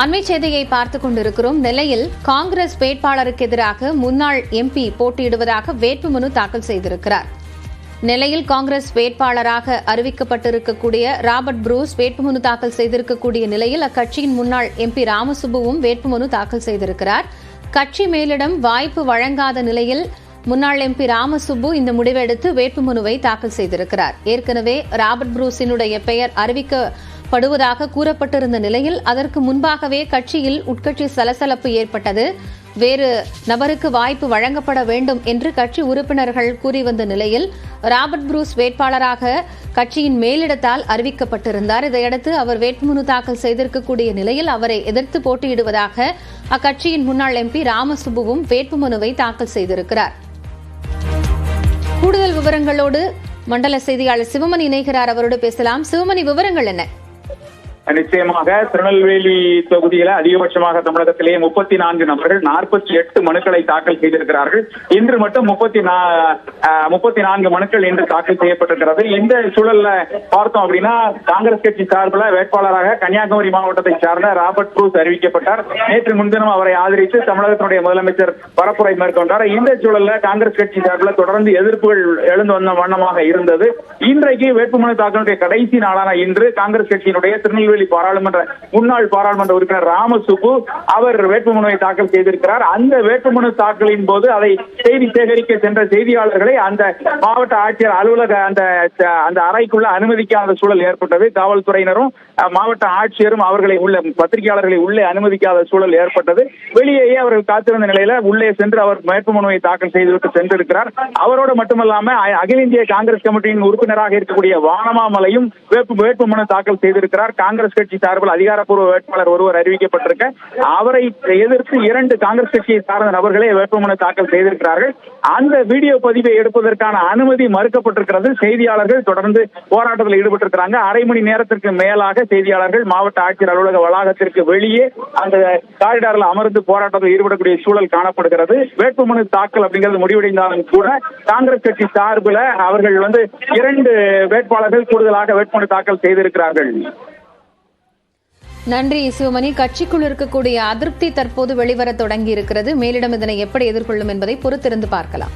அண்மை செய்தியை பார்த்துக் கொண்டிருக்கிறோம். நெல்லையில் காங்கிரஸ் வேட்பாளருக்கு எதிராக முன்னாள் எம்பி போட்டியிடுவதாக வேட்புமனு தாக்கல் செய்திருக்கிறார். நெல்லையில் காங்கிரஸ் வேட்பாளராக அறிவிக்கப்பட்டிருக்கக்கூடிய ராபர்ட் புரூஸ் வேட்புமனு தாக்கல் செய்திருக்கக்கூடிய நிலையில் அக்கட்சியின் முன்னாள் எம்பி ராமசுப்புவும் வேட்புமனு தாக்கல் செய்திருக்கிறார். கட்சி மேலிடம் வாய்ப்பு வழங்காத நிலையில் முன்னாள் எம்பி ராமசுப்பு இந்த முடிவெடுத்து வேட்புமனுவை தாக்கல் செய்திருக்கிறார். ஏற்கனவே ராபர்ட் புரூஸினுடைய பெயர் அறிவிக்கப்படுவதாக கூறப்பட்டிருந்த நிலையில் அதற்கு முன்பாகவே கட்சியில் உட்கட்சி சலசலப்பு ஏற்பட்டது. வேறு நபருக்கு வாய்ப்பு வழங்கப்பட வேண்டும் என்று கட்சி உறுப்பினர்கள் கூறி வந்த நிலையில் ராபர்ட் புரூஸ் வேட்பாளராக கட்சியின் மேலிடத்தால் அறிவிக்கப்பட்டிருந்தார். இதையடுத்து அவர் வேட்புமனு தாக்கல் செய்திருக்கக்கூடிய நிலையில் அவரை எதிர்த்து போட்டியிடுவதாக அக்கட்சியின் முன்னாள் எம்பி ராமசுப்புவும் வேட்புமனுவை தாக்கல் செய்திருக்கிறார். கூடுதல் விவரங்களோடு மண்டல செய்தியாளர் சிவமணி இணைகிறார். அவரோடு பேசலாம். சிவமணி, விவரங்கள் என்ன? நிச்சயமாக திருநெல்வேலி தொகுதியில அதிகபட்சமாக தமிழகத்திலேயே 34 நபர்கள் 48 மனுக்களை தாக்கல் செய்திருக்கிறார்கள். இன்று மட்டும் 34 மனுக்கள் இன்று தாக்கல் செய்யப்பட்டிருக்கிறது. இந்த சூழல்ல பார்த்தோம் அப்படின்னா காங்கிரஸ் கட்சி சார்பில் வேட்பாளராக கன்னியாகுமரி மாவட்டத்தை சார்ந்த ராபர்ட் புரூஸ் அறிவிக்கப்பட்டார். நேற்று முன்தினம் அவரை ஆதரித்து தமிழகத்தினுடைய முதலமைச்சர் பரப்புரை மேற்கொண்டார். இந்த சூழல்ல காங்கிரஸ் கட்சி சார்பில் தொடர்ந்து எதிர்ப்புகள் எழுந்து வந்த வண்ணமாக இருந்தது. இன்றைக்கு வேட்புமனு தாக்கலுடைய கடைசி நாளான இன்று காங்கிரஸ் கட்சியினுடைய திருநெல்வேலி முன்னாள் பாராளுமன்ற உறுப்பினர் ராமசுப்பு அவர் வேட்புமனுவை தாக்கல் செய்திருக்கிறார். அந்த வேட்புமனு தாக்கலின் போது அதை செய்தி சேகரிக்க சென்ற செய்தியாளர்களை அந்த மாவட்ட ஆட்சியர் அலுவலக அந்த அறைக்குள்ள அனுமதிக்காத சூழல் ஏற்பட்டது. காவல்துறையினரும் மாவட்ட ஆட்சியரும் அவர்களை பத்திரிகையாளர்களை உள்ளே அனுமதிக்காத சூழல் ஏற்பட்டது. வெளியேயே அவர்கள் காத்திருந்த நிலையில உள்ளே சென்று அவர் வேட்புமனுவை தாக்கல் செய்துவிட்டு சென்றிருக்கிறார். அவரோடு மட்டுமல்லாம அகில இந்திய காங்கிரஸ் கமிட்டியின் உறுப்பினராக இருக்கக்கூடிய வானமாமலையும் வேட்புமனு தாக்கல் செய்திருக்கிறார். காங்கிரஸ் கட்சி சார்பில் அதிகாரப்பூர்வ வேட்பாளர் ஒருவர் அறிவிக்கப்பட்டிருக்க அவரை எதிர்த்து 2 காங்கிரஸ் கட்சியை சார்ந்த நபர்களே வேட்புமனு தாக்கல் செய்திருக்கிறார்கள். அந்த வீடியோ பதிவை எடுப்பதற்கான அனுமதி மறுக்கப்பட்டிருக்கிறது. செய்தியாளர்கள் தொடர்ந்து போராட்டத்தில் ஈடுபட்டிருக்கிறாங்க. அரை மணி நேரத்திற்கு மேலாக செய்தியாளர்கள் மாவட்ட ஆட்சியர் அலுவலக வளாகத்திற்கு வெளியே அந்த காரிடாரில் அமர்ந்து போராட்டத்தில் ஈடுபடக்கூடிய சூழல் காணப்படுகிறது. வேட்புமனு தாக்கல் அப்படிங்கிறது முடிவடைந்தாலும் கூட காங்கிரஸ் கட்சி சார்பில் அவர்கள் 2 வேட்பாளர்கள் கூடுதலாக வேட்புமனு தாக்கல் செய்திருக்கிறார்கள். நன்றி சிவமணி. கட்சிக்குள் இருக்கக்கூடிய அதிருப்தி தற்போது வெளிவர தொடங்கி இருக்கிறது. மேலிடம் இதனை எப்படி எதிர்கொள்ளும் என்பதை பொறுத்திருந்து பார்க்கலாம்.